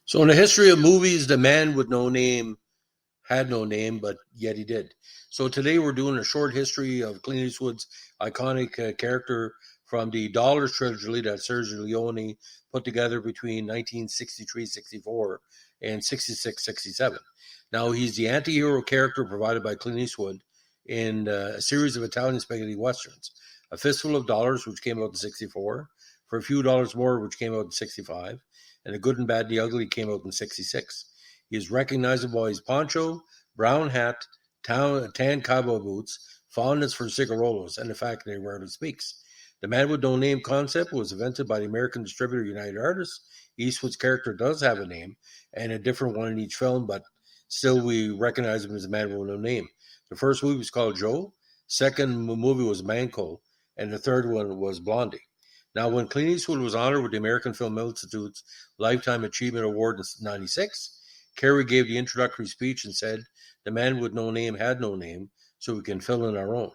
So, in the history of movies, the man with no name had no name, but yet he did. So, today we're doing a short history of Clint Eastwood's iconic character from the Dollars Trilogy that Sergio Leone put together between 1963-64 and 66-67. Now, he's the anti hero character provided by Clint Eastwood in a series of Italian spaghetti westerns. A Fistful of Dollars, which came out in 64, For a Few Dollars More, which came out in 65, and The Good and Bad and the Ugly came out in 66. He is recognizable by his poncho, brown hat, tan cowboy boots, fondness for cigarillos, and the fact that he rarely speaks. The man with no name concept was invented by the American distributor United Artists. Eastwood's character does have a name, and a different one in each film, but still we recognize him as a man with no name. The first movie was called Joe, second movie was Manco, and the third one was Blondie. Now, when Clint Eastwood was honored with the American Film Institute's Lifetime Achievement Award in 1996, Carey gave the introductory speech and said, "The man with no name had no name, so we can fill in our own."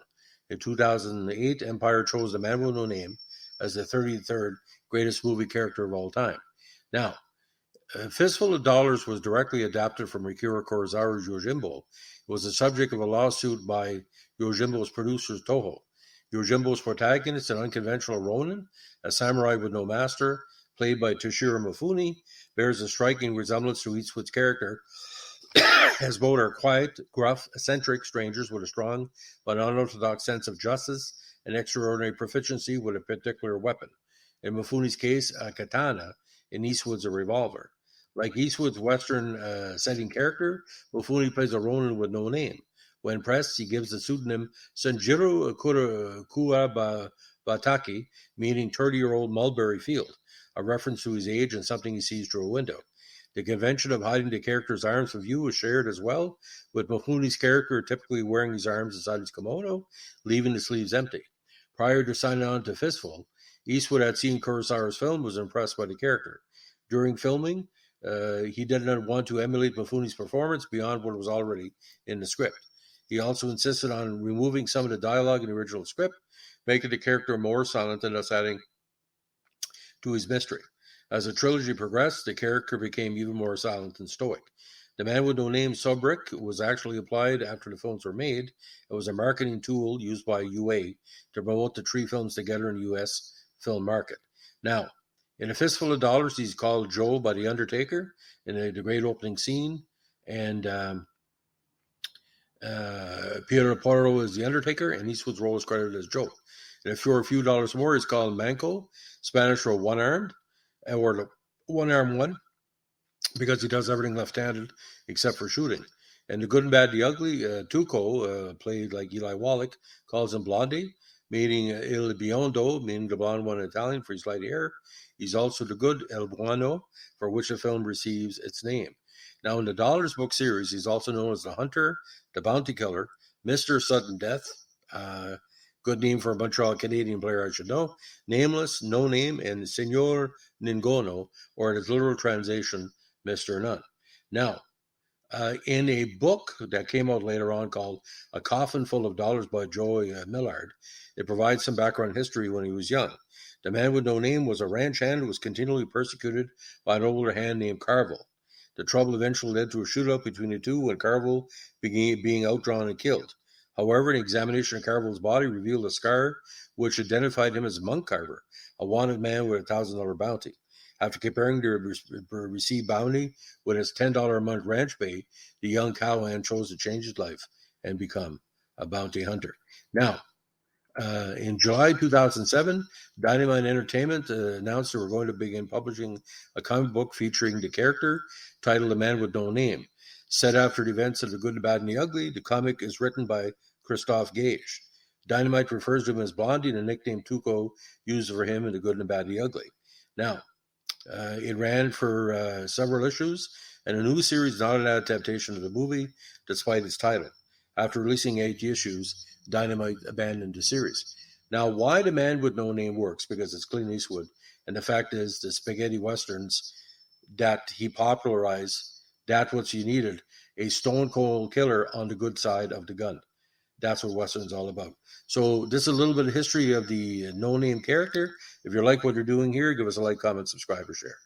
In 2008, Empire chose The Man with No Name as the 33rd greatest movie character of all time. Now, A Fistful of Dollars was directly adapted from Akira Kurosawa's Yojimbo. It was the subject of a lawsuit by Yojimbo's producers, Toho. Yojimbo's protagonist, an unconventional Ronin, a samurai with no master, played by Toshiro Mifune, bears a striking resemblance to Eastwood's character, as both are quiet, gruff, eccentric strangers with a strong but unorthodox sense of justice and extraordinary proficiency with a particular weapon. In Mifune's case, a katana. In Eastwood's, a revolver. Like Eastwood's Western setting character, Mifune plays a Ronin with no name. When pressed, he gives the pseudonym Sanjiro Kuwabatake, meaning 30-year-old mulberry field, a reference to his age and something he sees through a window. The convention of hiding the character's arms from view was shared as well, with Mifune's character typically wearing his arms inside his kimono, leaving the sleeves empty. Prior to signing on to Fistful, Eastwood had seen Kurosawa's film and was impressed by the character. During filming, he did not want to emulate Mifune's performance beyond what was already in the script. He also insisted on removing some of the dialogue in the original script, making the character more silent and thus adding to his mystery. As the trilogy progressed, the character became even more silent and stoic. The Man with No Name rubric was actually applied after the films were made. It was a marketing tool used by UA to promote the three films together in the U.S. film market. Now, in A Fistful of Dollars, he's called Joe by The Undertaker in the great opening scene, and Piero Porro is The Undertaker, and Eastwood's role is credited as Joe. And For a Few Dollars More, he's called Manco, Spanish for one-armed, or one-armed one, because he does everything left-handed except for shooting. And The Good and Bad, the Ugly, Tuco, played like Eli Wallach, calls him Blondie, meaning Il Biondo, meaning the blonde one in Italian for his light hair. He's also the good El Buono, for which the film receives its name. Now, in the Dollars book series, he's also known as the Hunter, the Bounty Killer, Mr. Sudden Death, good name for a Montreal Canadian player I should know, Nameless, No Name, and Senor Ningono, or in its literal translation, Mr. None. Now, in a book that came out later on called A Coffin Full of Dollars by Joey Millard, it provides some background history when he was young. The Man with No Name was a ranch hand who was continually persecuted by an older hand named Carville. The trouble eventually led to a shootout between the two when Carville began being outdrawn and killed. However, an examination of Carville's body revealed a scar which identified him as Monk Carver, a wanted man with a $1,000 bounty. After comparing the received bounty with his $10 a month ranch pay, the young cowhand chose to change his life and become a bounty hunter. Now, in July 2007, Dynamite Entertainment announced they were going to begin publishing a comic book featuring the character titled The Man with No Name. Set after the events of The Good, the Bad, and the Ugly, the comic is written by Christophe Gage. Dynamite refers to him as Blondie, and the nickname Tuco used for him in The Good, and the Bad, and the Ugly. Now, it ran for several issues, and a new series, not an adaptation of the movie, despite its title. After releasing 8 issues, Dynamite abandoned the series. Now, why The Man with No Name works? Because it's Clint Eastwood, and the fact is the spaghetti westerns that he popularized, that's what you needed, a stone-cold killer on the good side of the gun. That's what Western's all about. So this is a little bit of history of the no-name character. If you like what you're doing here, give us a like, comment, subscribe, or share.